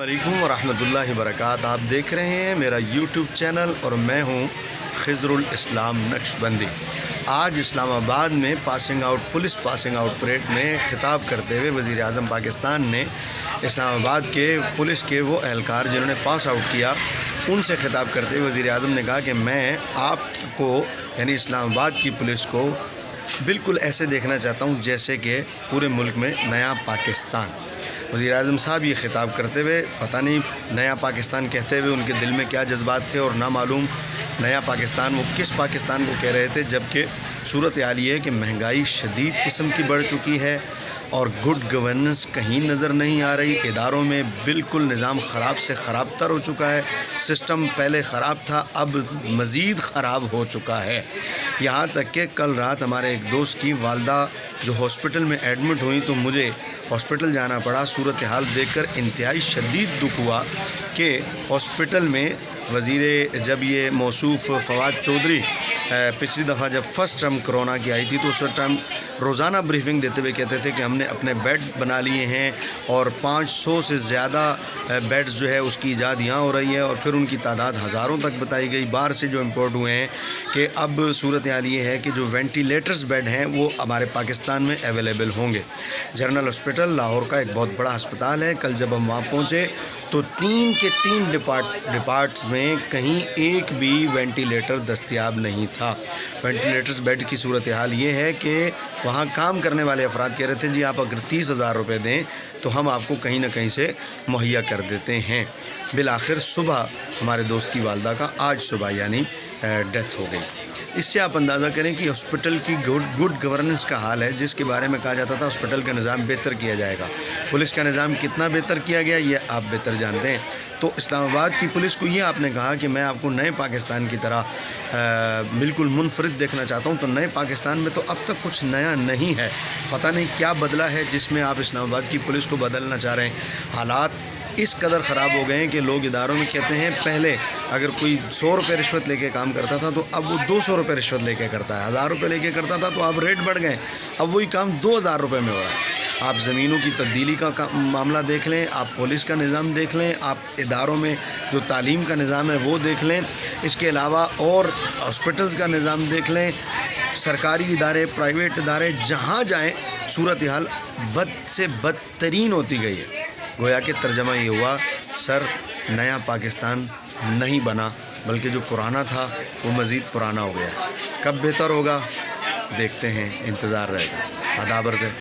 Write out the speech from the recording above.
अस्सलामुअलैकुम वरहमतुल्लाहि वबरकातुहू। आप देख रहे हैं मेरा यूट्यूब चैनल और मैं हूं खिज़रुल इस्लाम नक्शबंदी। आज इस्लामाबाद में पुलिस पासिंग आउट परेड में ख़िताब करते हुए वज़ीर आज़म पाकिस्तान ने इस्लामाबाद के पुलिस के वो एहलकार जिन्होंने पास आउट किया उनसे ख़िताब करते हुए वज़ीर आज़म ने कहा कि मैं आपको यानी इस्लामाबाद की पुलिस को बिल्कुल ऐसे देखना चाहता हूँ जैसे कि पूरे मुल्क में नया पाकिस्तान। वज़ीर आज़म साहब ये ख़िताब करते हुए पता नहीं नया पाकिस्तान कहते हुए उनके दिल में क्या जज्बात थे और ना मालूम नया पाकिस्तान वो किस पाकिस्तान को कह रहे थे, जबकि सूरत हाल ये है कि महंगाई शदीद किस्म की बढ़ चुकी है और गुड गवर्नेंस कहीं नज़र नहीं आ रही। इदारों में बिल्कुल निज़ाम ख़राब से ख़राब तर हो चुका है। सिस्टम पहले ख़राब था, अब मज़ीद ख़राब हो चुका है। यहाँ तक कि कल रात हमारे एक दोस्त की वालदा जो हॉस्पिटल में एडमिट हुई तो मुझे हॉस्पिटल जाना पड़ा। सूरत हाल देखकर इंतहाई शदीद दुख हुआ कि हॉस्पिटल में जब ये मौसूफ़ फ़वाद चौधरी पिछली दफ़ा जब फर्स्ट टर्म कोरोना की आई थी तो उस टाइम रोज़ाना ब्रीफिंग देते हुए कहते थे कि हमने अपने बेड बना लिए हैं और 500 से ज़्यादा बेड्स जो है उसकी ईजाद यहाँ हो रही है और फिर उनकी तादाद हज़ारों तक बताई गई बाहर से जो इम्पोर्ट हुए हैं कि अब सूरत हाल ये है कि जो वेंटिलेटर्स बेड हैं वो हमारे पाकिस्तान में अवेलेबल होंगे। जनरल हॉस्पिटल लाहौर का एक बहुत बड़ा अस्पताल है। कल जब हम वहाँ पहुँचे तो 3 के 3 डिपार्ट्स में कहीं एक भी वेंटिलेटर दस्तयाब नहीं था। वेंटिलेटर्स बेड की सूरत हाल ये है कि वहाँ काम करने वाले अफराद कह रहे थे जी आप अगर 30,000 रुपये दें तो हम आपको कहीं ना कहीं से मुहैया कर देते हैं। बिल आखिर सुबह हमारे दोस्त की वालदा का आज सुबह यानी डेथ हो गई। इससे आप अंदाज़ा करें कि हॉस्पिटल की गुड गवर्नेंस का हाल है, जिसके बारे में कहा जाता था हॉस्पिटल का निज़ाम बेहतर किया जाएगा। पुलिस का निज़ाम कितना बेहतर किया गया ये आप बेहतर जानते हैं। तो इस्लामाबाद की पुलिस को ये आपने कहा कि मैं आपको नए पाकिस्तान की तरह बिल्कुल मुनफरिद देखना चाहता हूँ, तो नए पाकिस्तान में तो अब तक कुछ नया नहीं है। पता नहीं क्या बदला है जिसमें आप इस्लामाबाद की पुलिस को बदलना चाह रहे हैं। हालात इस कदर ख़राब हो गए हैं कि लोग इदारों में कहते हैं पहले अगर कोई 100 रुपये रिश्वत लेके काम करता था तो अब वो 200 रुपये रिश्वत लेके करता है। 1000 रुपये लेके करता था तो अब रेट बढ़ गए, अब वही काम 2000 रुपये में हो रहा है। आप ज़मीनों की तब्दीली का मामला देख लें, आप पुलिस का निज़ाम देख लें, आप इदारों में जो तालीम का निज़ाम है वो देख लें, इसके अलावा और हॉस्पिटल्स का निज़ाम देख लें, सरकारी इदारे प्राइवेट इदारे जहाँ जाएँ सूरत हाल बद से बदतरीन होती गई है। गोया कि तर्जमा ये हुआ सर नया पाकिस्तान नहीं बना बल्कि जो पुराना था वो मज़ीद पुराना हो गया। कब बेहतर होगा देखते हैं, इंतज़ार रहेगा। आदाबर से।